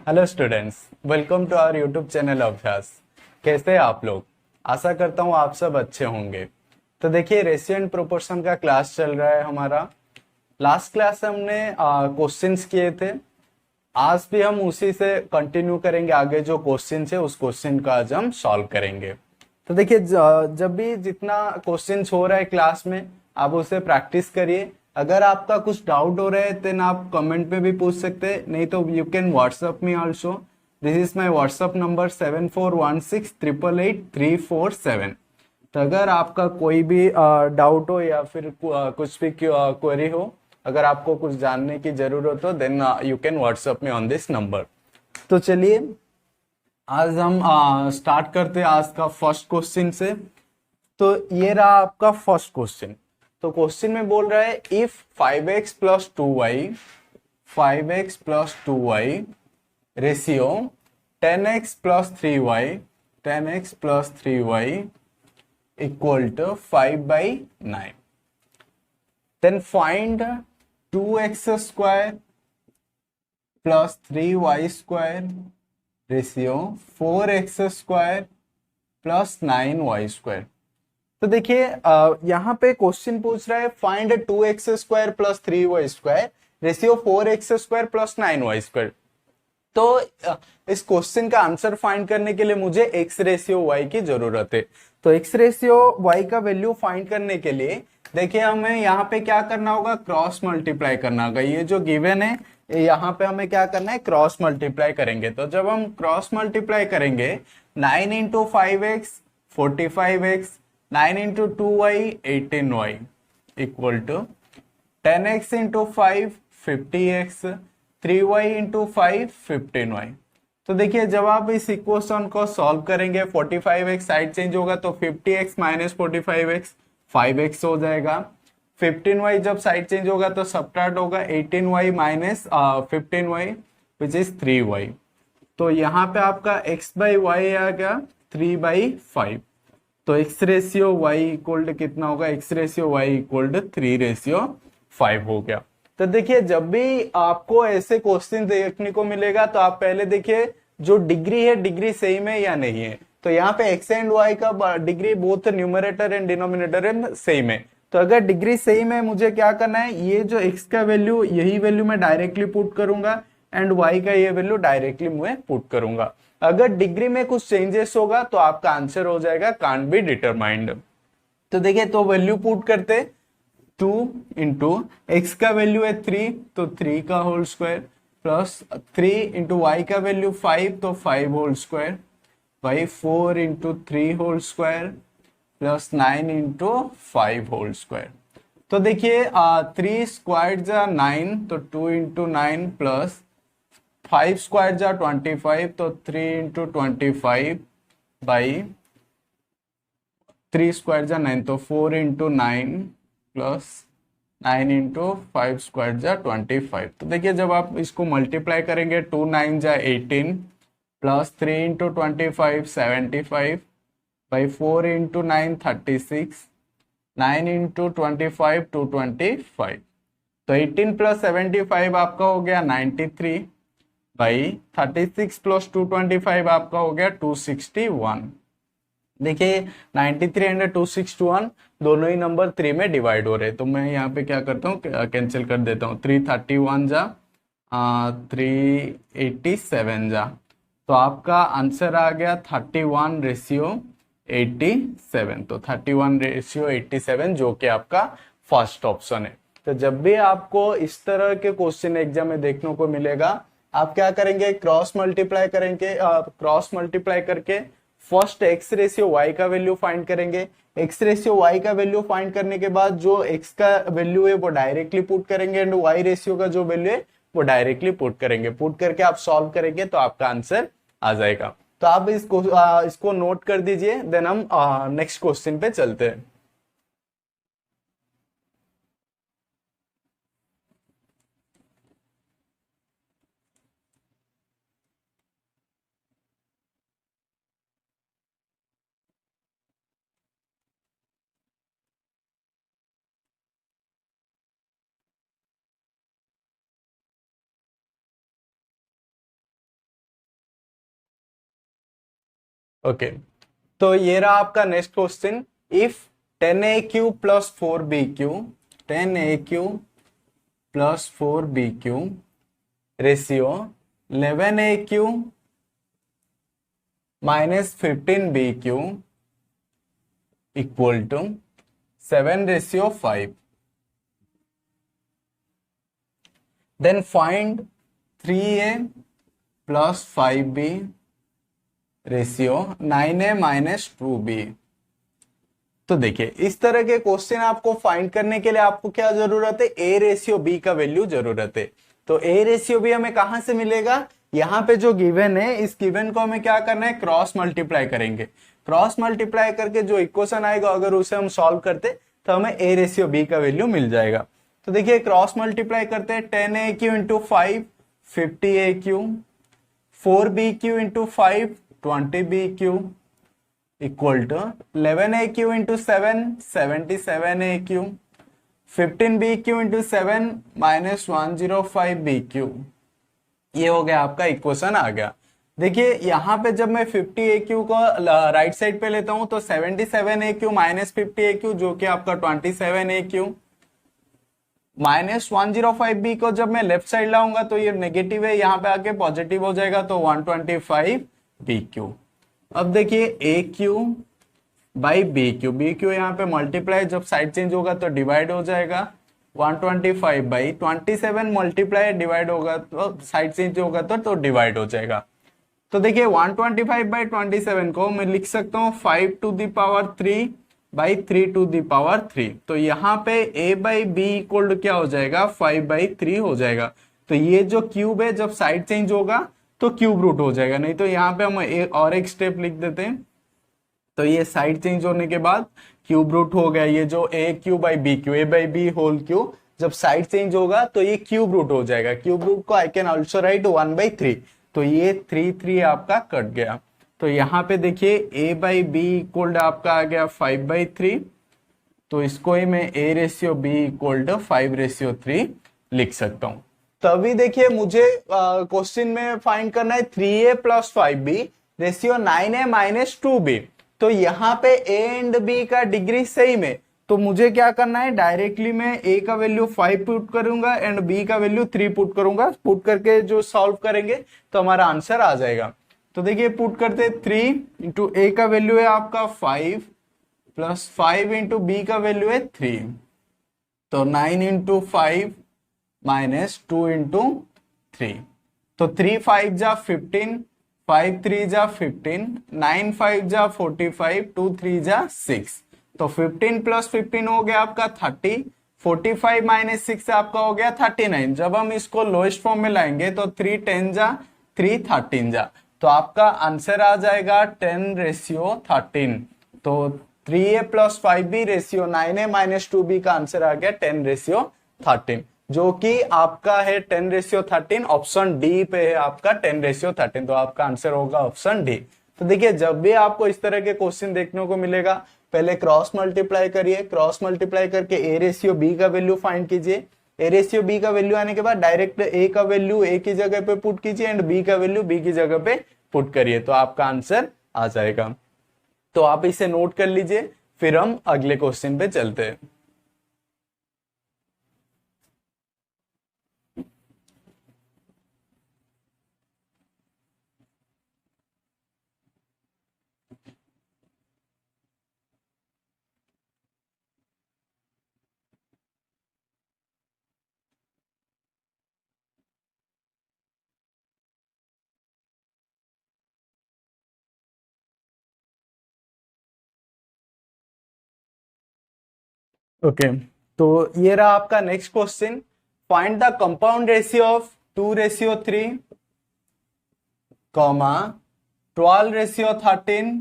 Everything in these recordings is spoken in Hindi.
Hello students, welcome to our YouTube channel Abhyas. कैसे हैं आप लोग? आशा करता हूँ आप सब अच्छे होंगे। तो देखिए, रेशियो एंड प्रोपोर्शन का क्लास चल रहा है हमारा। लास्ट क्लास हमने क्वेश्चंस किए थे। आज भी हम उसी से कंटिन्यू करेंगे। आगे जो क्वेश्चन है उस क्वेश्चन का आज हम सॉल्व करेंगे। तो देखिए, जब भी जितना क्वेश्चंस हो रहा है क्लास में, आप उसे प्रैक्टिस करिए। अगर आपका कुछ डाउट हो रहा है देन आप कमेंट में भी पूछ सकते हैं, नहीं तो you can WhatsApp me also. This is my WhatsApp number 7416888347। तो अगर आपका कोई भी डाउट हो या फिर कुछ भी क्वेरी हो, अगर आपको कुछ जानने की जरूरत हो then you can WhatsApp me on this number. तो चलिए, आज हम स्टार्ट करते हैं आज का फर्स्ट क्वेश्चन से। तो ये रहा आपका फर्स्ट क्वेश्चन। तो क्वेश्चन में बोल रहा है if 5x plus 2y 5x plus 2y ratio 10x plus 3y 10x plus 3y equal to 5/9, then find 2x square plus 3y square ratio 4x square plus 9y square. तो देखिए, यहाँ पे क्वेश्चन पूछ रहा है find 2x square plus 3y square ratio 4x square plus 9y square. तो इस क्वेश्चन का आंसर फाइंड करने के लिए मुझे x रेशियो y की जरूरत है। तो x रेशियो y का वैल्यू फाइंड करने के लिए देखिए, हमें यहाँ पे क्या करना होगा, क्रॉस मल्टीप्लाई करना होगा। ये जो गिवन है, यहाँ पे हमें क्या करना है, क्रॉस मल्टीप्लाई करेंगे। तो जब हम क्रॉस मल्टीप्लाई करेंगे, 9 into 5x 45x, 9 into 2y 18y equal to 10x into 5 50x, 3y into 5 15y। तो देखिए, जब आप इस इक्वेशन को सॉल्व करेंगे, 45x साइड चेंज होगा तो 50x माइनस 45x 5x हो जाएगा। 15y जब साइड चेंज होगा तो सब्ट्रैक्ट होगा 18y minus 15y which is 3y। तो यहाँ पे आपका x बाई वाई आ गया 3/5। तो x ratio y equal to कितना होगा, x ratio y equal to 3/5 हो गया। तो देखिए, जब भी आपको ऐसे क्वेश्चन देखने को मिलेगा तो आप पहले देखिए जो डिग्री है, डिग्री सेम है या नहीं है। तो यहाँ पे x एंड y का degree both numerator and denominator and same है। तो अगर डिग्री सेम है, मुझे क्या करना है, ये जो x का वैल्यू, यही वैल्यू मैं डायरेक्टली पुट करूंगा एंड y का ये वैल्यू डायरेक्टली मैं पुट करूंगा। अगर डिग्री में कुछ चेंजेस होगा तो आपका आंसर हो जाएगा कांट बी डिटरमाइंड। तो देखिए, तो वैल्यू पुट करते, 2 इंटू एक्स का वैल्यू है 3 तो 3 का whole square plus 3 into y का वैल्यू 5 तो 5 whole square by 4 into 3 whole square plus 9 into 5 whole square. तो देखिए, 3 स्क्वायर जा 9 तो 2 इंटू 9 प्लस 5 स्क्वायर जा 25 तो 3 इंटू 25 बाई 3 स्क्वायर जा 9 तो 4 इंटू 9 प्लस 9 इंटू 5 स्क्वायर जा 25। तो देखिए, जब आप इसको मल्टीप्लाई करेंगे, 2 9 जा 18 plus 3 into 25 75 by 4 into 9 36, 9 into 25 225। तो 18 प्लस 75 आपका हो गया 93 बाई 36 प्लस 225 आपका हो गया 261। देखिए, 93 एंड 261 दोनों ही नंबर 3 में डिवाइड हो रहे हैं। तो मैं यहाँ पे क्या करता हूँ, कैंसिल कर देता हूँ। 331 जा 387 जा, तो आपका आंसर आ गया 31/87। तो 31/87 जो कि आपका फर्स्ट ऑप्शन है। तो जब भी आपको इस तरह के क्वेश्चन एग्जाम में देखने को मिलेगा, आप क्या करेंगे, क्रॉस मल्टीप्लाई करेंगे। क्रॉस मल्टीप्लाई करके फर्स्ट एक्स रेशियो वाई का वैल्यू फाइंड करेंगे। एक्स रेशियो वाई का वैल्यू फाइंड करने के बाद जो एक्स का वैल्यू है वो डायरेक्टली पुट करेंगे एंड वाई रेशियो का जो वैल्यू है वो डायरेक्टली पुट करेंगे। पुट करके आप सॉल्व करेंगे तो आपका आंसर आ जाएगा। तो आप इसको नोट कर दीजिए, देन हम नेक्स्ट क्वेश्चन पे चलते हैं। ओके, तो ये रहा आपका next question. If 10AQ plus 4BQ, 10AQ plus 4BQ ratio 11AQ minus 15BQ equal to 7:5, then find 3A plus 5B ratio 9A minus 2B। तो देखिए, इस तरह के क्वेश्चन आपको फाइंड करने के लिए आपको क्या जरूरत है, ए रेशियो बी का वैल्यू जरूरत है। तो ए रेशियो बी हमें कहां से मिलेगा, यहाँ पे जो गिवन है इस गिवन को हमें क्या करना है, क्रॉस मल्टीप्लाई करेंगे। क्रॉस मल्टीप्लाई करके जो इक्वेशन आएगा अगर उसे हम सॉल्व करते तो हमें ए रेशियो बी का वैल्यू मिल जाएगा। तो देखिए क्रॉस मल्टीप्लाई करते हैं, 10AQ into 5 50AQ, 4BQ into 5 20BQ equal to 11AQ into 7 77AQ, 15BQ into 7 minus 105BQ। ये हो गया आपका इक्वेशन आ गया। देखिए यहाँ पे जब मैं 50AQ को राइट साइड पे लेता हूं तो 77AQ माइनस 50AQ जो कि आपका 27AQ माइनस 105B को जब मैं लेफ्ट साइड लाऊंगा तो ये नेगेटिव है, यहाँ पे आके पॉजिटिव हो जाएगा तो 125BQ। अब देखिए AQ बाई BQ, BQ यहाँ पे मल्टीप्लाई जब साइड चेंज होगा तो डिवाइड हो जाएगा, 125 बाई 27 मल्टीप्लाई डिवाइड होगा तो साइड चेंज होगा तो डिवाइड हो जाएगा। तो देखिए 125 बाई 27 को मैं लिख सकता हूँ 5 to the power 3 by 3 to the power 3। तो यहाँ पे a by b equal to क्या हो जाएगा, 5/3 हो जाएगा। तो ये जो क्यूब है जब साइड चेंज होगा तो क्यूब रूट हो जाएगा, नहीं तो यहाँ पे हम और एक स्टेप लिख देते हैं। तो ये साइड चेंज होने के बाद क्यूब रूट हो गया, ये जो AQ by BQ, a by b whole cube जब साइड चेंज होगा तो ये क्यूब रूट हो जाएगा। क्यूब रूट को आई कैन ऑल्सो राइट 1/3, तो ये 3 आपका कट गया। तो यहाँ पे देखिए a बाई बी इक्वल आपका आ गया 5/3, तो इसको ही मैं a ratio b equal to 5/3 लिख सकता हूँ। तभी देखिए मुझे क्वेश्चन में फाइंड करना है 3A plus 5B ratio 9A minus 2B। तो यहाँ पे A एंड B का डिग्री सेम है, तो मुझे क्या करना है, डायरेक्टली मैं A का वैल्यू 5 पुट करूंगा एंड B का वैल्यू 3 पुट करूंगा। पुट करके जो सॉल्व करेंगे तो हमारा आंसर आ जाएगा। तो देखिए पुट करते 3 इंटू A का वैल्यू है आपका 5 प्लस 5 इंटू B का वैल्यू है 3, तो 9 इंटू 5 माइनस 2 इंटू 3, तो 3 5 जा 15, 5 3 जा 15, 9 5 जा 45, 2 3 जा 6, तो 15 प्लस 15 हो गया आपका 30, 45 माइनस 6 आपका हो गया 39। जब हम इसको लोएस्ट फॉर्म में लाएंगे तो 3 10 जा 3 13 जा, तो आपका आंसर आ जाएगा 10/13। तो 3A plus 5B ratio 9A minus 2B का आंसर आ गया 10/13, जो कि आपका है 10/13। ऑप्शन डी पे है आपका 10/13, तो आपका आंसर होगा ऑप्शन डी। तो देखिए जब भी आपको इस तरह के क्वेश्चन देखने को मिलेगा पहले क्रॉस मल्टीप्लाई करिए, क्रॉस मल्टीप्लाई करके ए रेशियो बी का वैल्यू फाइंड कीजिए। ए रेशियो बी का वैल्यू आने के बाद डायरेक्ट ए का वैल्यू ए की जगह पे पुट कीजिए एंड बी का वैल्यू बी की जगह पे पुट करिए, तो आपका आंसर आ जाएगा। तो आप इसे नोट कर लीजिए, फिर हम अगले क्वेश्चन पे चलते हैं। ओके, तो ये रहा आपका next question. Find the compound ratio of 2/3, 12/13,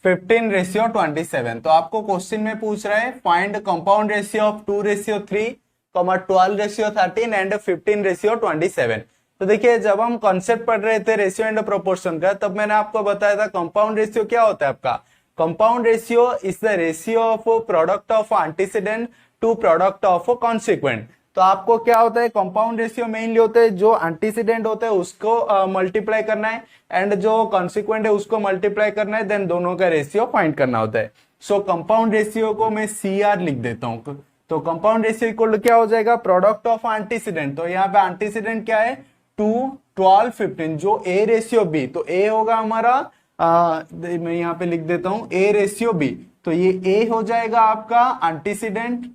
15/27। तो आपको क्वेश्चन में पूछ रहा है find compound ratio of 2/3, 12/13 and 15/27। तो देखिए जब हम कॉन्सेप्ट पढ़ रहे थे रेशियो एंड प्रोपोर्शन का, तब मैंने आपको बताया था कंपाउंड रेशियो क्या होता है आपका। Compound ratio is the ratio of product of antecedent to product of consequent. तो आपको क्या होता है, कंपाउंड रेशियो मेनली होते हैं जो एंटीसीडेंट होते हैं उसको मल्टीप्लाई करना है एंड जो कॉन्सिक्वेंट है उसको मल्टीप्लाई करना है, देन दोनों का रेशियो फाइंड करना होता है। सो कंपाउंड रेशियो को मैं CR लिख देता हूं। तो कंपाउंड रेशियो इक्वल टू क्या हो जाएगा, प्रोडक्ट ऑफ एंटीसीडेंट। तो यहाँ पे एंटीसीडेंट क्या है, 2, 12, 15, जो A रेशियो B, तो A होगा हमारा मैं यहाँ पे लिख देता हूं A रेशियो B। तो ये A हो जाएगा आपका एंटीसीडेंट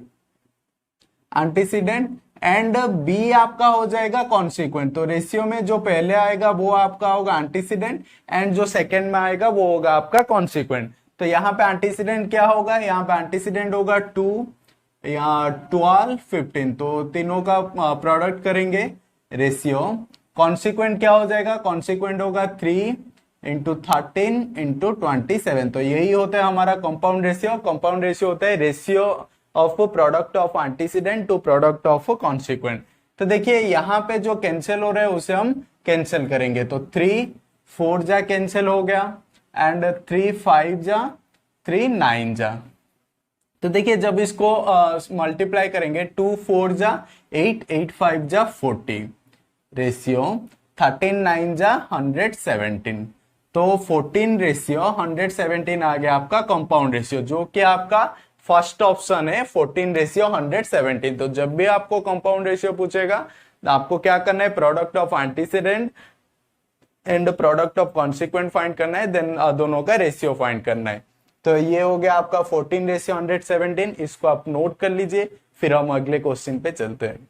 एंड बी आपका हो जाएगा कॉन्सिक्वेंट। तो रेशियो में जो पहले आएगा वो आपका होगा एंटीसीडेंट एंड जो सेकंड में आएगा वो होगा आपका कॉन्सिक्वेंट। तो यहाँ पे एंटीसीडेंट क्या होगा, यहाँ पे एंटीसीडेंट होगा 2, यहाँ 12, 15, तो तीनों का प्रोडक्ट करेंगे रेशियो। कॉन्सिक्वेंट क्या हो जाएगा, कॉन्सिक्वेंट होगा 3 इंटू 13 इंटू 27। तो यही होता है हमारा कंपाउंड रेशियो। कंपाउंड रेशियो होता है ratio of product of antecedent to product of consequent. तो देखिए यहाँ पे जो कैंसिल हो रहा है उसे हम कैंसिल करेंगे। तो 3 4 जा कैंसिल हो गया एंड 3 5 जा 3 9 जा। तो देखिए जब इसको मल्टीप्लाई करेंगे 2 4 जा 8, 8 5 जा 40, रेशियो 13 9 जा 117। तो 14 रेशियो 117 आ गया आपका कंपाउंड रेशियो, जो कि आपका फर्स्ट ऑप्शन है 14 रेशियो 117। तो जब भी आपको कंपाउंड रेशियो पूछेगा तो आपको क्या करना है, product of antecedent and product of consequent find करना है, देन दोनों का रेशियो फाइंड करना है। तो ये हो गया आपका 14 रेशियो 117, इसको आप नोट कर लीजिए, फिर हम अगले क्वेश्चन पे चलते हैं।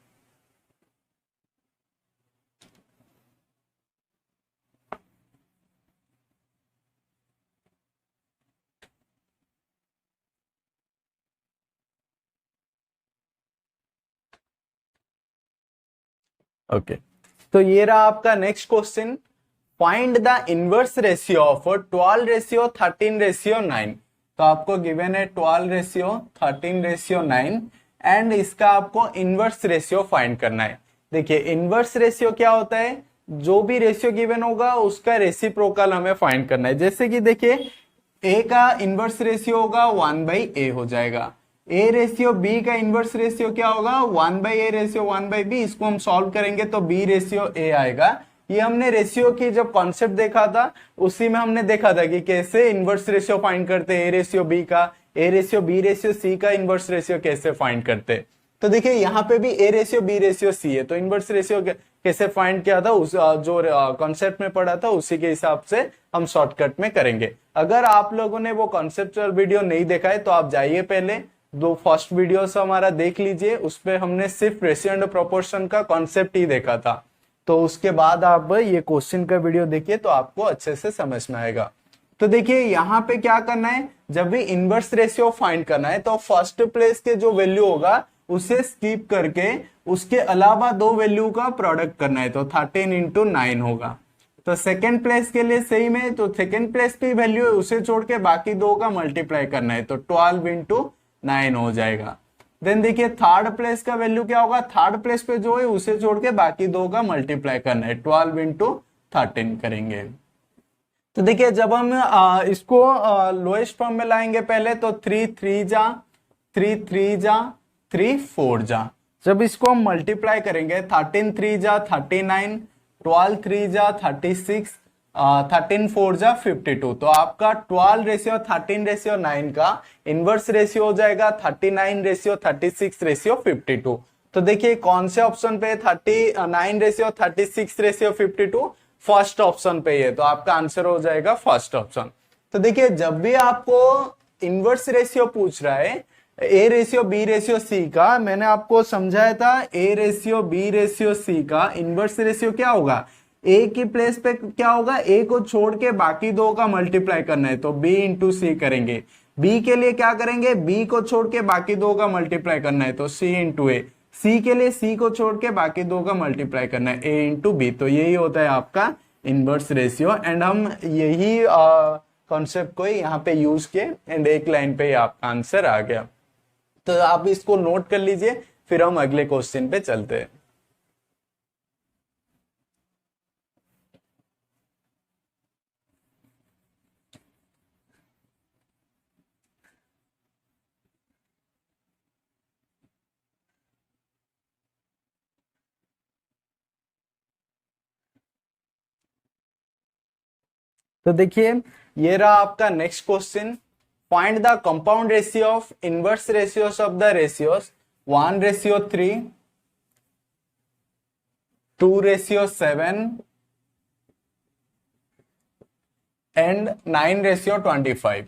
ओके तो ये रहा आपका next question, find the inverse ratio of 12 ratio 13 ratio 9। तो आपको गिवन है 12 रेशियो 13 रेशियो 9 एंड इसका आपको इनवर्स रेशियो फाइंड करना है। देखिए इनवर्स रेशियो क्या होता है, जो भी रेशियो गिवन होगा उसका रेसिप्रोकल हमें फाइंड करना है। जैसे कि देखिए ए का इनवर्स रेशियो होगा 1/a हो जाएगा, ए रेशियो बी का इनवर्स रेशियो क्या होगा 1/a रेशियो 1/b। इसको हम सॉल्व करेंगे तो b रेशियो a आएगा। ये हमने रेशियो की जब कॉन्सेप्ट देखा था उसी में हमने देखा था कि कैसे इनवर्स रेशियो फाइंड करते हैं, ए रेशियो बी का, A ratio B ratio C का इनवर्स रेशियो कैसे फाइंड करते हैं। तो देखिए यहाँ पे भी A ratio B ratio C है, तो इनवर्स रेशियो कैसे फाइंड किया था उस जो कॉन्सेप्ट में पढ़ा था उसी के हिसाब से हम शॉर्टकट में करेंगे। अगर आप लोगों ने वो कॉन्सेप्चुअल वीडियो नहीं देखा है तो आप जाइए पहले दो फर्स्ट वीडियो से हमारा देख लीजिए, उस पे हमने सिर्फ रेशियो एंड प्रोपोर्शन का कॉन्सेप्ट ही देखा था। तो उसके बाद आप ये क्वेश्चन का वीडियो देखिए तो आपको अच्छे से समझ में आएगा। तो देखिए यहाँ पे क्या करना है, जब भी इनवर्स रेशियो फाइंड करना है तो फर्स्ट प्लेस के जो वैल्यू होगा उसे स्किप करके उसके अलावा दो वैल्यू का प्रोडक्ट करना है। तो 13 इंटू 9 होगा। तो सेकेंड प्लेस के लिए सेम है, तो सेकेंड प्लेस पे वैल्यू है उसे छोड़ के बाकी दो का मल्टीप्लाई करना है, तो 12 इंटू 9 हो जाएगा। देन देखिए थर्ड प्लेस का वैल्यू क्या होगा, थर्ड प्लेस पे जो है उसे छोड़ के बाकी दो का मल्टीप्लाई करना है, 12 इंटू 13 करेंगे। तो देखिए जब हम इसको लोएस्ट फॉर्म में लाएंगे पहले तो 3 3 जा 3 3 जा 3 4 जा। जब इसको हम मल्टीप्लाई करेंगे 13 3 जा 39, 12 3 जा 36, 13 4 जा 52। तो आपका 12 रेशियो 13 रेशियो 9 का इनवर्स रेशियो हो जाएगा 39 रेशियो 36 रेशियो 52। तो देखिए कौन से ऑप्शन पे 39 रेशियो 36 रेशियो 52, फर्स्ट ऑप्शन पे है, तो आपका आंसर हो जाएगा फर्स्ट ऑप्शन। तो देखिए जब भी आपको इनवर्स रेशियो पूछ रहा है A ratio B ratio C का, मैंने आपको समझाया था A ratio B ratio C का इनवर्स रेशियो क्या होगा, ए की प्लेस पे क्या होगा, ए को छोड़ के बाकी दो का मल्टीप्लाई करना है, तो बी इंटू सी करेंगे। बी के लिए क्या करेंगे, बी को छोड़ के बाकी दो का मल्टीप्लाई करना है, तो सी इंटू ए। सी के लिए सी को छोड़ के बाकी दो का मल्टीप्लाई करना है, ए इंटू बी। तो यही होता है आपका इनवर्स रेशियो एंड हम यही कॉन्सेप्ट को यहाँ पे यूज किए एंड एक लाइन पे आपका आंसर आ गया। तो आप इसको नोट कर लीजिए, फिर हम अगले क्वेश्चन पे चलते हैं। तो देखिए ये रहा आपका next question, find the compound ratio of inverse ratios of the ratios 1:3, 2:7 and 9:25।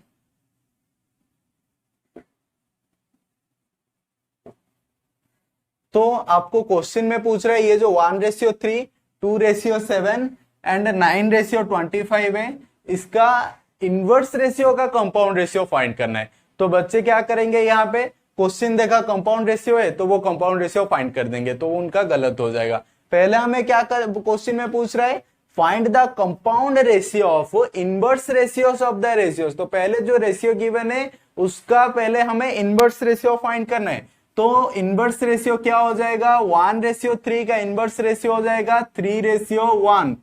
तो आपको क्वेश्चन में पूछ रहा है ये जो 1:3, 2:7 एंड 9:25 है, इसका इनवर्स रेशियो का कंपाउंड रेशियो फाइंड करना है। तो बच्चे क्या करेंगे, यहाँ पे क्वेश्चन देखा कंपाउंड रेशियो है तो वो कंपाउंड रेशियो फाइंड कर देंगे, तो उनका गलत हो जाएगा। पहले हमें क्या कर क्वेश्चन में पूछ रहा है, find the compound ratio of inverse ratios of the ratios. तो पहले जो रेशियो गिवन है उसका पहले हमें इनवर्स रेशियो फाइंड करना है। तो इनवर्स रेशियो क्या हो जाएगा, 1:3 का इनवर्स रेशियो हो जाएगा 3:1,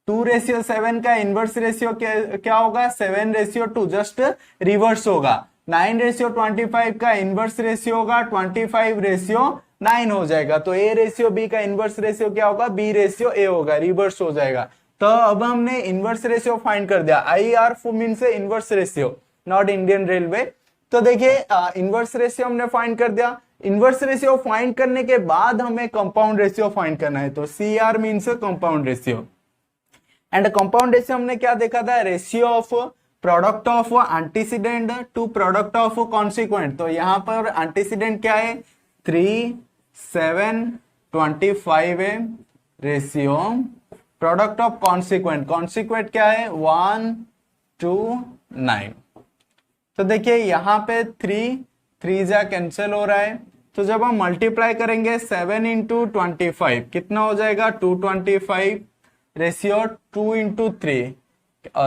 2:7 का इनवर्स रेशियो क्या होगा, 7:2, जस्ट रिवर्स होगा। 9:25 का इनवर्स रेशियो होगा 25:9 हो जाएगा। तो ए रेशियो बी का इनवर्स रेशियो क्या होगा, बी रेशियो ए होगा, रिवर्स हो जाएगा। तो अब हमने इनवर्स रेशियो फाइंड कर दिया। IR means inverse ratio, not Indian railway. तो देखिए इनवर्स रेशियो हमने फाइंड कर दिया। इनवर्स रेशियो फाइंड करने के बाद हमें कंपाउंड रेशियो फाइंड करना है। तो CR means compound ratio, and compound ratio हमने क्या देखा था, ratio of product of antecedent to product of consequent. तो यहां पर एंटीसीडेंट क्या है, 3, 7, 25 है, ratio product of consequent, consequent क्या है 1 to 9। तो देखिए यहाँ पे 3 जा कैंसिल हो रहा है। तो जब हम मल्टीप्लाई करेंगे 7 into 25 कितना हो जाएगा 225, रेशियो 2 into 3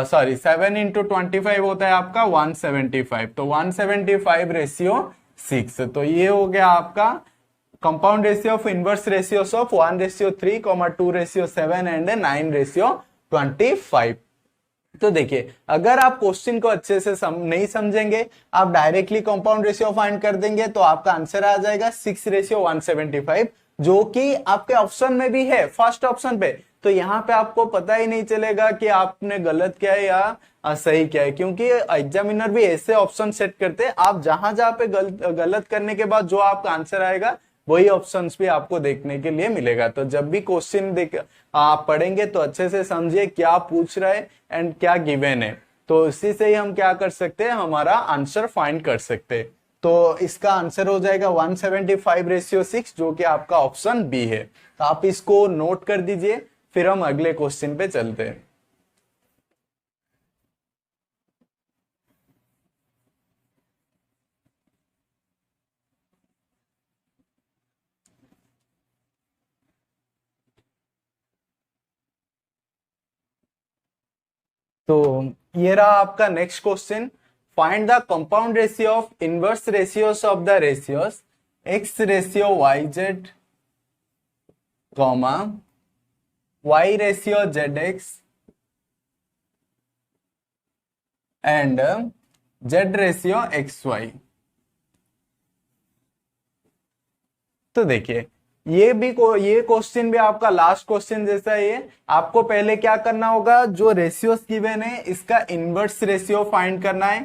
सॉरी 7 into 25 होता है आपका 175। तो 175 रेशियो 6। तो ये हो गया आपका compound ratio of inverse ratios of 1:3, 2:7 and 9:25। तो देखिए अगर आप क्वेश्चन को अच्छे से नहीं समझेंगे, आप डायरेक्टली कंपाउंड रेशियो फाइंड कर देंगे, तो आपका आंसर आ जाएगा 6:175, जो कि आपके ऑप्शन में भी है, फर्स्ट ऑप्शन पे। तो यहाँ पे आपको पता ही नहीं चलेगा कि आपने गलत किया है या सही किया है, क्योंकि एग्जामिनर भी ऐसे ऑप्शन सेट करते हैं। आप जहां जहां पे गलत करने के बाद जो आपका आंसर आएगा वही ऑप्शंस भी आपको देखने के लिए मिलेगा। तो जब भी क्वेश्चन आप पढ़ेंगे तो अच्छे से समझिए क्या पूछ रहा है एंड क्या गिवन है। तो इसी से ही हम क्या कर सकते हैं, हमारा आंसर फाइंड कर सकते हैं। तो इसका आंसर हो जाएगा 175:6, जो कि आपका ऑप्शन बी है। तो आप इसको नोट कर दीजिए, फिर हम अगले क्वेश्चन पे चलते हैं। तो ये रहा आपका next question, find the compound ratio of inverse ratios of the ratios x ratio yz, comma y ratio zx and z ratio xy। तो देखिए ये क्वेश्चन भी आपका लास्ट क्वेश्चन जैसा ही है। आपको पहले क्या करना होगा, जो रेशियोस गिवन है इसका इनवर्स रेशियो फाइंड करना है।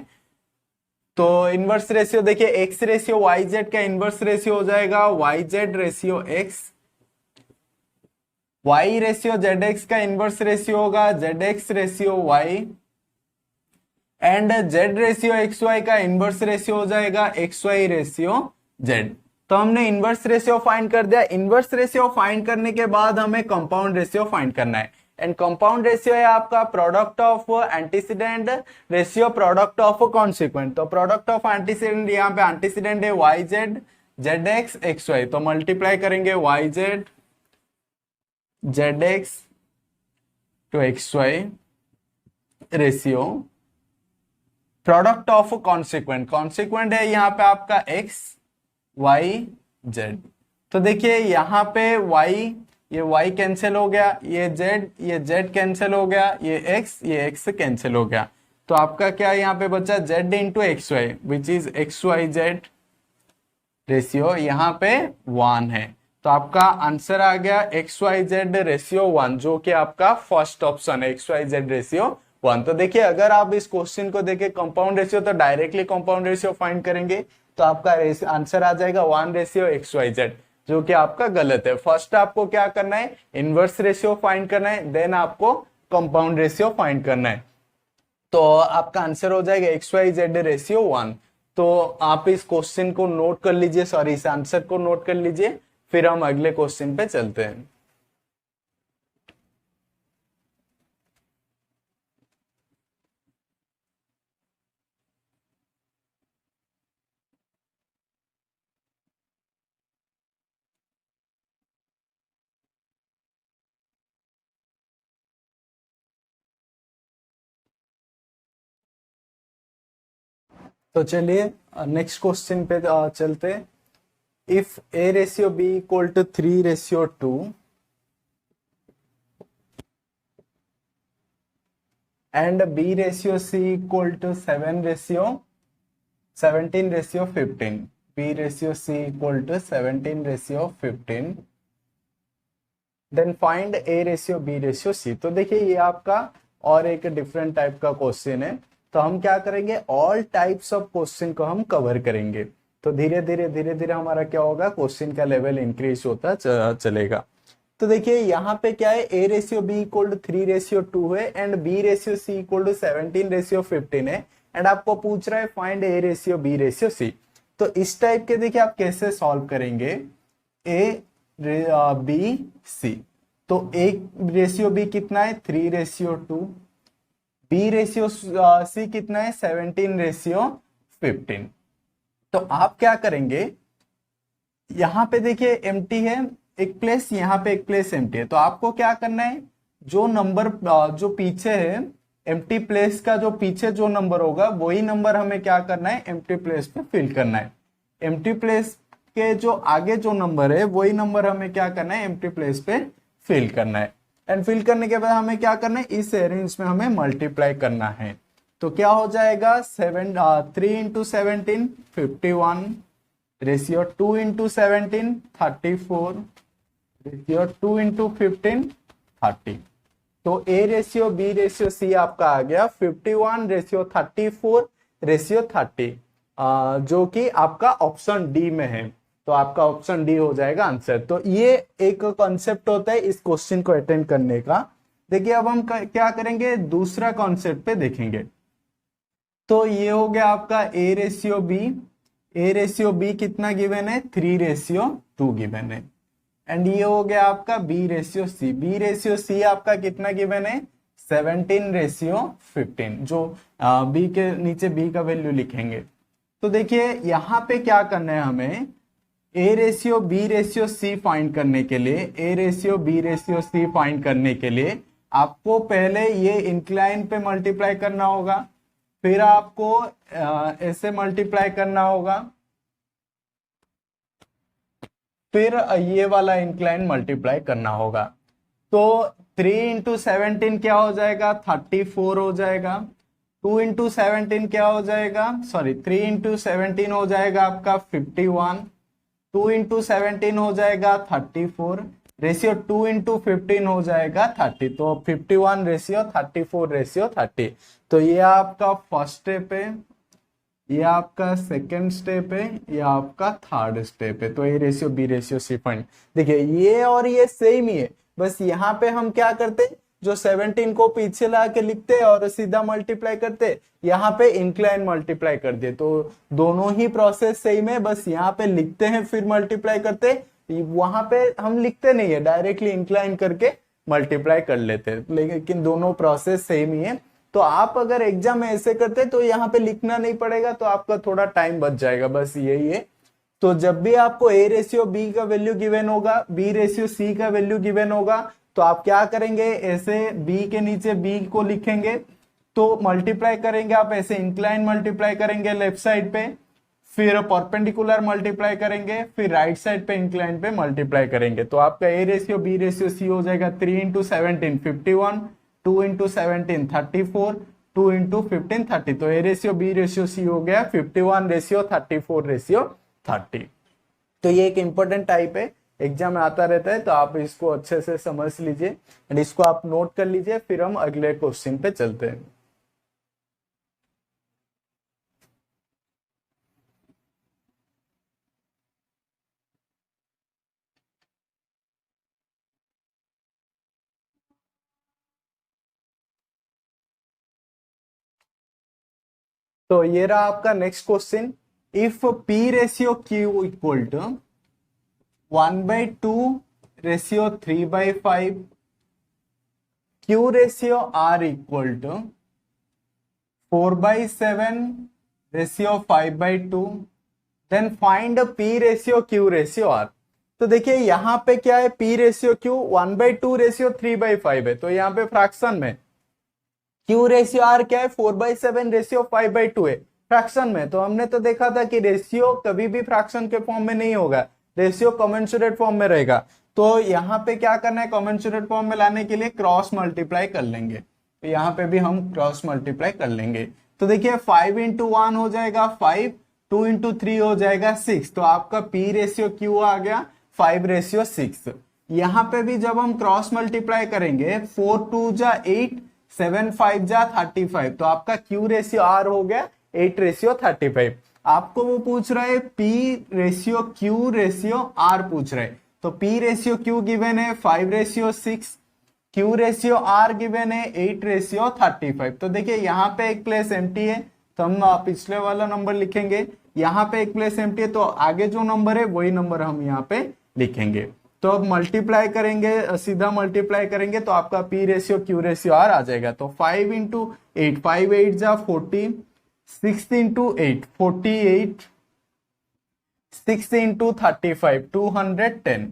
तो इनवर्स रेशियो देखिए x रेशियो yz का इनवर्स रेशियो हो जाएगा yz ratio x, y ratio zx का इनवर्स रेशियो होगा zx ratio y, and z ratio xy का इनवर्स रेशियो हो जाएगा xy रेशियो z। तो हमने इनवर्स रेशियो फाइंड कर दिया। इनवर्स रेशियो फाइंड करने के बाद हमें कंपाउंड रेशियो फाइंड करना है, एंड कंपाउंड रेशियो है आपका product of antecedent ratio product of consequent. तो प्रोडक्ट ऑफ एंटीसीडेंट, यहाँ पे एंटीसीडेंट है yz, zx, xy। तो मल्टीप्लाई करेंगे yz, zx to xy ratio product of consequent, consequent है यहाँ पे आपका x y z। तो देखिए यहाँ पे ये y कैंसिल हो गया, ये z कैंसिल हो गया, ये x कैंसिल हो गया। तो आपका क्या यहाँ पे बचा z into x y, which is xyz ratio यहाँ पे 1 है। तो आपका आंसर आ गया xyz रेशियो 1, जो कि आपका फर्स्ट ऑप्शन है, xyz रेशियो 1। तो देखिए अगर आप इस क्वेश्चन को देखें कंपाउंड रेशियो तो डायरेक्टली कंपाउंड रेशियो फाइंड करेंगे तो आपका आंसर आ जाएगा 1:XYZ, जो कि आपका गलत है। फर्स्ट आपको क्या करना है, इनवर्स रेशियो फाइंड करना है, देन आपको कंपाउंड रेशियो फाइंड करना है। तो आपका आंसर हो जाएगा XYZ:1। तो आप इस क्वेश्चन को नोट कर लीजिए, सॉरी इस आंसर को नोट कर लीजिए, फिर हम अगले क्वेश्चन पे चलते हैं। तो चलिए नेक्स्ट क्वेश्चन पे चलते। If A:B = 3:2 and B:17:15, B:17:15, then find A:B:C। तो देखिए ये आपका और एक डिफरेंट टाइप का क्वेश्चन है। तो हम क्या करेंगे, ऑल टाइप्स ऑफ क्वेश्चन को हम कवर करेंगे। तो धीरे धीरे हमारा क्या होगा, क्वेश्चन का लेवल इंक्रीज होता चलेगा। तो देखिए यहाँ पे क्या है, A:B = 3:2 है एंड B:17:15 है, एंड आपको पूछ रहा है फाइंड A:B:C। तो इस टाइप के देखिए आप कैसे सॉल्व करेंगे, A:B:C। तो A:B कितना है, 3:2, B:C कितना है, 17:15। तो आप क्या करेंगे, यहां पे देखिए एम्प्टी है एक प्लेस, यहाँ पे एक प्लेस एम्प्टी है। तो आपको क्या करना है, जो नंबर जो पीछे है एम्प्टी प्लेस का, जो पीछे जो नंबर होगा वही नंबर हमें क्या करना है, एम्प्टी प्लेस पे फिल करना है। एम्प्टी प्लेस के जो आगे जो नंबर है वही नंबर हमें क्या करना है, एम्प्टी प्लेस पे फिल करना है। एंड फिल करने के बाद हमें क्या करना है, इस अरेंज में हमें मल्टीप्लाई करना है। तो क्या हो जाएगा, 3 × 17 51, रेशियो 2 × 17 34, रेशियो 2 × 15 30। तो A:B:C आपका आ गया 51:34:30, जो कि आपका ऑप्शन डी में है। तो आपका ऑप्शन डी हो जाएगा आंसर। तो ये एक कॉन्सेप्ट होता है इस क्वेश्चन को अटेंड करने का। देखिए अब हम क्या करेंगे, दूसरा कॉन्सेप्ट पे देखेंगे। तो ये हो गया आपका A:B कितना गिवन है, 3:2 गिवन है। एंड ये हो गया आपका B:C आपका कितना गिवन है, 17:15, जो B के नीचे B का वैल्यू लिखेंगे। तो देखिए यहाँ पे क्या करना है हमें, A:B:C फाइंड करने के लिए, A:B:C फाइंड करने के लिए आपको पहले ये इंक्लाइन पे मल्टीप्लाई करना होगा, फिर आपको ऐसे मल्टीप्लाई करना होगा, फिर ये वाला इंक्लाइन मल्टीप्लाई करना होगा। तो 3 × 17 क्या हो जाएगा, 34 हो जाएगा। 2 × 17 क्या हो जाएगा, सॉरी 3 × 17 हो जाएगा आपका 51, 2 × 17 हो जाएगा 34, रेशियो 2 × 15 हो जाएगा 30। तो 51:34:30। तो ये आपका फर्स्ट स्टेप है, ये आपका सेकंड स्टेप है, ये आपका थर्ड स्टेप है। तो A:B:C फाइंड। देखिए ये और ये सेम ही है, बस यहाँ पे हम क्या करते, जो 17 को पीछे ला के लिखते और सीधा मल्टीप्लाई करते, यहाँ पे इंक्लाइन मल्टीप्लाई कर दिए। तो दोनों ही प्रोसेस सेम है, बस यहाँ पे लिखते हैं फिर मल्टीप्लाई करते, वहां पे हम लिखते नहीं है, डायरेक्टली इंक्लाइन करके मल्टीप्लाई कर लेते हैं। लेकिन दोनों प्रोसेस सेम ही है। तो आप अगर एग्जाम में ऐसे करते तो यहाँ पे लिखना नहीं पड़ेगा, तो आपका थोड़ा टाइम बच जाएगा, बस यही है। तो जब भी आपको A:B का वैल्यू गिवन होगा, B:C का वैल्यू गिवन होगा, तो आप क्या करेंगे, ऐसे B के नीचे B को लिखेंगे, तो मल्टीप्लाई करेंगे आप ऐसे, इंक्लाइन मल्टीप्लाई करेंगे लेफ्ट साइड पे, फिर परपेंडिकुलर मल्टीप्लाई करेंगे, फिर राइट साइड पे इंक्लाइन पे मल्टीप्लाई करेंगे। तो आपका A:B:C हो जाएगा 3 × 17 51, 2 × 17 34, 2 × 15 30। तो A:B:C हो गया 51:34:30। तो ये एक इंपॉर्टेंट टाइप है एग्जाम में आता रहता है, तो आप इसको अच्छे से समझ लीजिए एंड इसको आप नोट कर लीजिए, फिर हम अगले क्वेश्चन पे चलते हैं। तो ये रहा आपका next question. If p ratio q equal to 1/2 ratio 3/5, q ratio r equal to 4/7 ratio 5/2, then find p ratio Q ratio r. तो देखिए यहां पे क्या है, पी रेशियो क्यू 1/2 रेशियो 3/5 है, तो यहाँ पे फ्रैक्शन में। क्यू रेशियो आर क्या है, 4/7 रेशियो 5/2 है, फ्रैक्शन में। तो हमने तो देखा था कि रेशियो कभी भी फ्रैक्शन के फॉर्म में नहीं होगा, रेशियो कमेंसुरेट फॉर्म में रहेगा। तो यहाँ पे क्या करना है, कमेंसुरेट फॉर्म में लाने के लिए क्रॉस मल्टीप्लाई कर लेंगे। तो यहाँ पे भी हम क्रॉस मल्टीप्लाई कर लेंगे। तो देखिए 5 × 1 हो जाएगा 5, 2 × 3 हो जाएगा 6, तो आपका पी रेशियो क्यू आ गया 5/6। यहाँ पे भी जब हम क्रॉस मल्टीप्लाई करेंगे, 4 × 2 = 8, 7 × 5 = 35, तो आपका क्यू रेशियो आर हो गया 8/35। आपको वो पूछ रहा है p ratio Q ratio r पूछ रहे हैं। तो पी रेशियो क्यू गिवन है 5/6, क्यू रेशियो आर गिवन है 8/35। तो देखिए यहाँ पे एक प्लेस एम्प्टी है, तो हम पिछले वाला नंबर लिखेंगे। यहाँ पे एक प्लेस एम्प्टी है, तो आगे जो नंबर है वही नंबर हम यहाँ पे लिखेंगे। तो अब मल्टीप्लाई करेंगे, सीधा मल्टीप्लाई करेंगे, तो आपका P ratio Q ratio R आ जाएगा। तो 5 × 8, 5 8 = 40, 6 × 8 48, 6 × 35 210।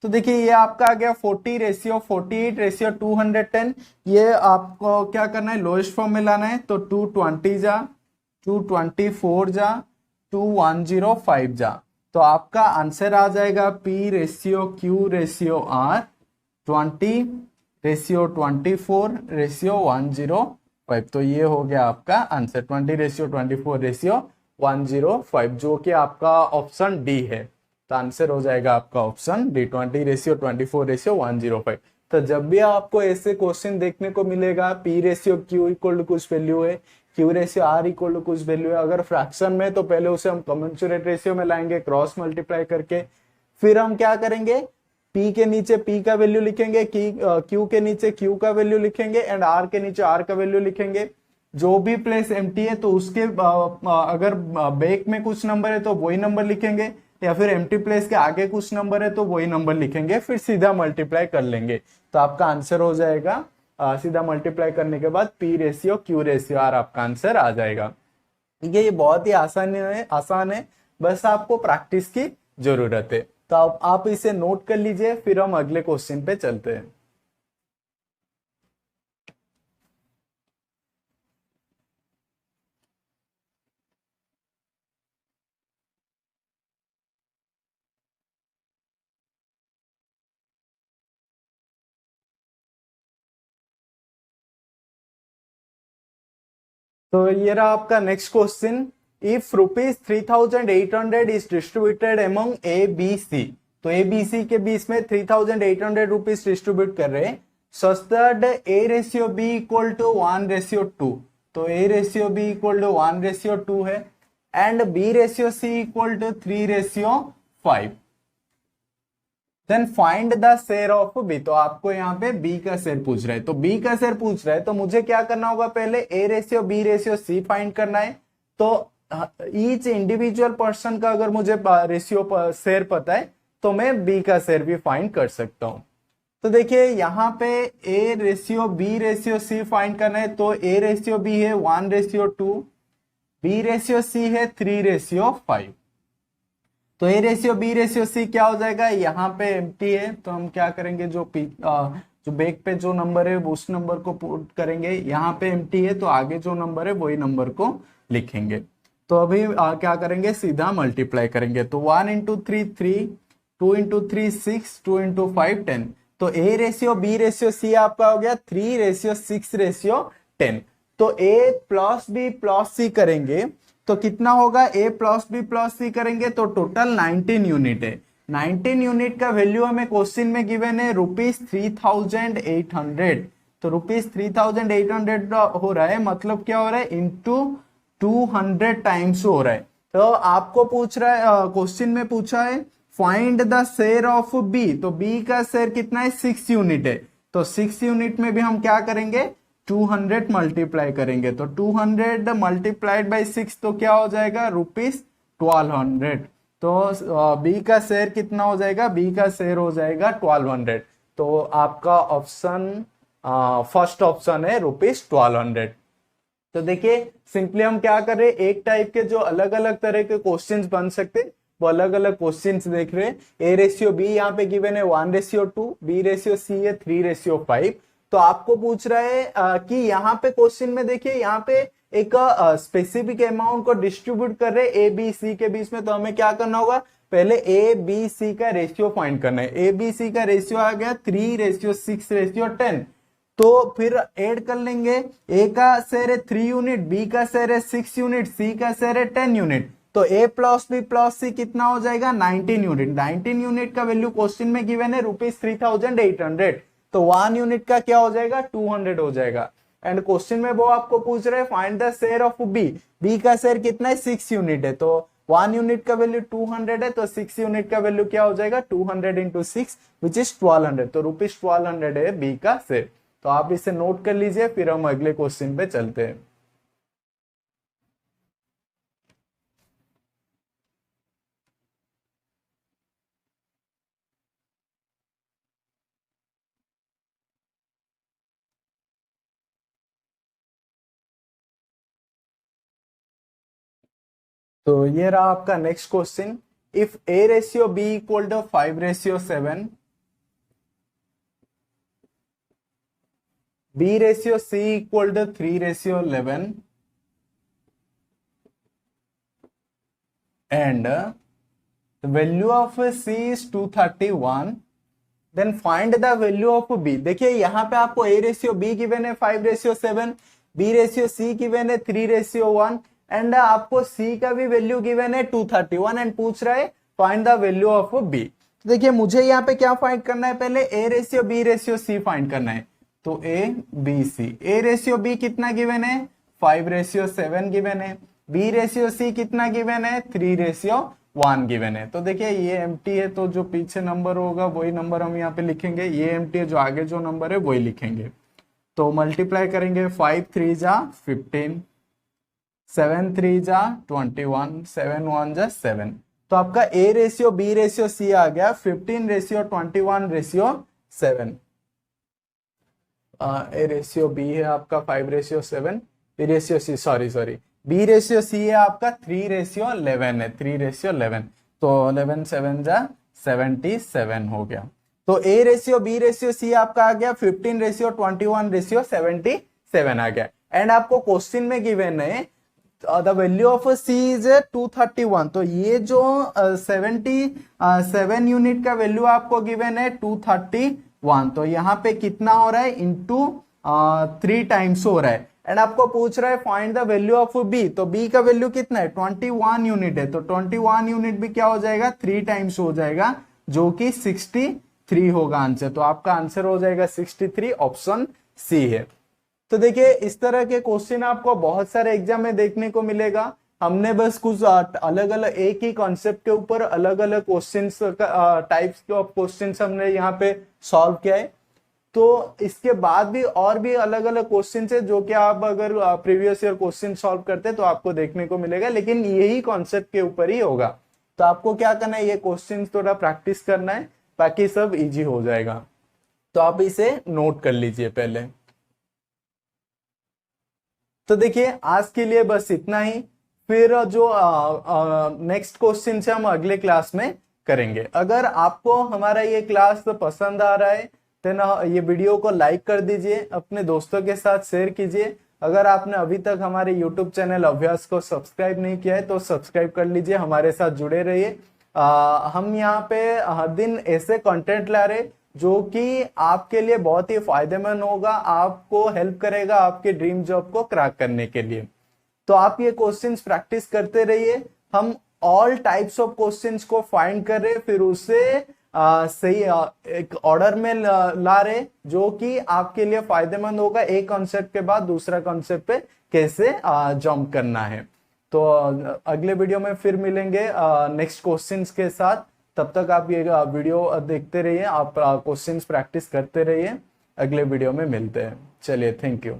तो देखिए ये आपका आ गया 40/48/210। ये आपको क्या करना है, लोएस्ट फॉर्म में लाना है। तो 220 जा, 224 जा, 2105 जा, तो आपका आंसर आ जाएगा p ratio Q ratio r 20/24/105। तो ये हो गया आपका आंसर 20/24/105, जो कि आपका ऑप्शन डी है। तो आंसर हो जाएगा आपका ऑप्शन डी 20/24/105। तो जब भी आपको ऐसे क्वेश्चन देखने को मिलेगा, p ratio q equal to कुछ वैल्यू है, q ratio r equal to कुछ वैल्यू है, अगर फ्रैक्शन में तो पहले उसे हम कमेंसुरेट रेशियो में लाएंगे क्रॉस मल्टीप्लाई करके। फिर हम क्या करेंगे, पी के नीचे पी का वैल्यू लिखेंगे, क्यू के नीचे क्यू का वैल्यू लिखेंगे एंड आर के नीचे आर का वैल्यू लिखेंगे। जो भी प्लेस एम्प्टी है तो उसके अगर बैक में कुछ नंबर है तो वही नंबर लिखेंगे, या फिर एम्प्टी प्लेस के आगे कुछ नंबर है तो वही नंबर लिखेंगे, फिर सीधा मल्टीप्लाई कर लेंगे। तो आपका आंसर हो जाएगा सीधा मल्टीप्लाई करने के बाद p ratio Q ratio r आपका आंसर आ जाएगा। ठीक है, ये बहुत ही आसान है, बस आपको प्रैक्टिस की जरूरत है। तो आप इसे नोट कर लीजिए, फिर हम अगले क्वेश्चन पे चलते हैं। तो ये रहा आपका next question. If ₹3,800 is distributed among A B C, तो ए बी सी के बीच में 3,800 रुपीज डिस्ट्रीब्यूट कर रहे हैं, such that A ratio B equal to 1/2। तो A ratio B equal to 1/2 है and B ratio C equal to 3/5। Then find the share of B. तो आपको यहाँ पे बी का शेयर पूछ रहा है, तो बी का शेयर पूछ रहा है तो मुझे क्या करना होगा, पहले A ratio B ratio C find करना है। तो ईच इंडिविजुअल पर्सन का अगर मुझे रेशियो शेयर पता है तो मैं बी का शेयर भी फाइंड कर सकता हूं। तो देखिए यहाँ पे A ratio B ratio C find करना है, तो ए रेशियो बी है 1/2, बी रेशियो सी है 3/5। तो A ratio B ratio C क्या हो जाएगा, यहाँ पे एम्प्टी है, तो हम क्या करेंगे, जो बैक पे जो नंबर है उस नंबर को पुट करेंगे। यहाँ पे एम्प्टी है तो आगे जो नंबर है वही नंबर को लिखेंगे। तो अभी क्या करेंगे, सीधा मल्टीप्लाई करेंगे। तो 1 × 3 3, 2 × 3 6, 2 × 5 10। तो A ratio B ratio C आपका हो गया 3/6/10। तो A plus B plus C करेंगे तो कितना होगा, A plus B plus C करेंगे तो टोटल 19 यूनिट है। 19 यूनिट का वैल्यू हमें क्वेश्चन में गिवन है ₹3800। तो ₹3800 हो रहा है, मतलब क्या हो रहा है, इंटू 200 टाइम्स हो रहा है। तो आपको पूछ रहा है, क्वेश्चन में पूछा है find the share of B. तो बी का शेयर कितना है, 6 यूनिट है। तो 6 यूनिट में भी हम क्या करेंगे, 200 मल्टीप्लाई करेंगे। तो 200 मल्टीप्लाइड बाई 6 तो क्या हो जाएगा, ₹1200। तो बी का शेयर कितना हो जाएगा, बी का शेयर हो जाएगा 1200। तो आपका ऑप्शन फर्स्ट ऑप्शन है ₹1200। तो देखिए सिंपली हम क्या कर रहे हैं, एक टाइप के जो अलग अलग तरह के क्वेश्चंस बन सकते हैं वो अलग अलग क्वेश्चंस देख रहे हैं। ए रेशियो बी यहाँ पे गिवन है 1:2, बी रेशियो सी है 3:5। तो आपको पूछ रहा है कि यहाँ पे क्वेश्चन में देखिए यहाँ पे एक स्पेसिफिक अमाउंट को डिस्ट्रीब्यूट कर रहे हैं ए बी सी के बीच में। तो हमें क्या करना होगा, पहले ए बी सी का रेशियो फाइंड करना है। ए बी सी का रेशियो आ गया 3:6:10। तो फिर ऐड कर लेंगे, ए का शेयर है 3 यूनिट, बी का शेयर है 6 यूनिट, सी का शेयर है 10 यूनिट। तो ए प्लस बी प्लस सी कितना हो जाएगा, 19 यूनिट। 19 यूनिट का वैल्यू क्वेश्चन में गिवन है ₹3800। तो 1 यूनिट का क्या हो जाएगा, 200 हो जाएगा। एंड क्वेश्चन में वो आपको पूछ रहे हैं find the share of B. B का शेयर कितना है, 6 यूनिट है। तो 1 यूनिट का वैल्यू 200 है, तो 6 यूनिट का वैल्यू क्या हो जाएगा, 200 इंटू 6 विच इज 1200। तो ₹1200 है बी का शेयर। तो आप इसे नोट कर लीजिए, फिर हम अगले क्वेश्चन पे चलते हैं। तो ये रहा आपका next question. If A ratio B equal to 5:7, B ratio C equal to 3:11 and the value of C is 231, then find the value of B। देखिए यहाँ पे आपको A रेशियो B गिवन है 5:7, B रेशियो C गिवन है 3:1 एंड आपको C का भी वैल्यू गिवन है 231 एंड पूछ रहा है find the value of B। तो देखिए मुझे यहाँ पे क्या फाइंड करना है, पहले A ratio B ratio C find करना है। तो A B C, A ratio B कितना गिवन है, 5:7 गिवन है। बी रेशियो सी कितना गिवन है, 3:1 गिवन है। तो देखिए ये एम्प्टी है, तो जो पीछे नंबर होगा वही नंबर हम यहाँ पे लिखेंगे। ये एम्प्टी है, जो आगे जो नंबर है वही लिखेंगे। तो मल्टीप्लाई करेंगे, 5 3 जा 15, 7 3 जा 21, 7 1 जा 7। तो आपका A ratio B ratio C आ गया 15:21:7। ए रेशियो बी है आपका 5:7, B ratio C sorry B ratio C है आपका 3:11 है, 3:11। तो 11 7 जा 77 हो गया। तो A ratio B ratio C आपका आ गया 15:21:77 आ गया। एंड आपको क्वेश्चन में गिवन है the value of C is 231। तो ये जो 77 यूनिट का वैल्यू आपको गिवन है 231। तो यहाँ पे कितना हो रहा है, इंटू 3 टाइम्स हो रहा है। एंड आपको पूछ रहा है find the value of B. तो बी का वैल्यू कितना है, 21 यूनिट है। तो 21 यूनिट भी क्या हो जाएगा, 3 टाइम्स हो जाएगा, जो कि 63 होगा आंसर। तो आपका आंसर हो जाएगा 63, ऑप्शन सी है। तो देखिए इस तरह के क्वेश्चन आपको बहुत सारे एग्जाम में देखने को मिलेगा। हमने बस कुछ अलग अलग एक ही कॉन्सेप्ट के ऊपर अलग अलग क्वेश्चंस टाइप्स के ऑफ क्वेश्चंस हमने यहाँ पे सॉल्व किया है। तो इसके बाद भी और भी अलग अलग क्वेश्चन है जो कि आप अगर प्रीवियस ईयर क्वेश्चन सॉल्व करते हैं तो आपको देखने को मिलेगा, लेकिन यही कॉन्सेप्ट के ऊपर ही होगा। तो आपको क्या करना है, ये क्वेश्चन थोड़ा प्रैक्टिस करना है, बाकी सब इजी हो जाएगा। तो आप इसे नोट कर लीजिए पहले। तो देखिए आज के लिए बस इतना ही, फिर जो नेक्स्ट क्वेश्चन से हम अगले क्लास में करेंगे। अगर आपको हमारा ये क्लास पसंद आ रहा है तो ये वीडियो को लाइक कर दीजिए, अपने दोस्तों के साथ शेयर कीजिए। अगर आपने अभी तक हमारे YouTube चैनल अभ्यास को सब्सक्राइब नहीं किया है तो सब्सक्राइब कर लीजिए, हमारे साथ जुड़े रहिए। हम यहाँ पे हर दिन ऐसे कंटेंट ला रहे जो कि आपके लिए बहुत ही फायदेमंद होगा, आपको हेल्प करेगा आपके ड्रीम जॉब को क्रैक करने के लिए। तो आप ये क्वेश्चंस प्रैक्टिस करते रहिए। हम ऑल टाइप्स ऑफ क्वेश्चंस को फाइंड कर रहे, फिर उसे सही एक ऑर्डर में ला रहे जो कि आपके लिए फायदेमंद होगा, एक कॉन्सेप्ट के बाद दूसरा कॉन्सेप्ट पे कैसे जंप करना है। तो अगले वीडियो में फिर मिलेंगे नेक्स्ट क्वेश्चंस के साथ। तब तक आप ये वीडियो देखते रहिए, आप क्वेश्चंस प्रैक्टिस करते रहिए। अगले वीडियो में मिलते हैं। चलिए, थैंक यू।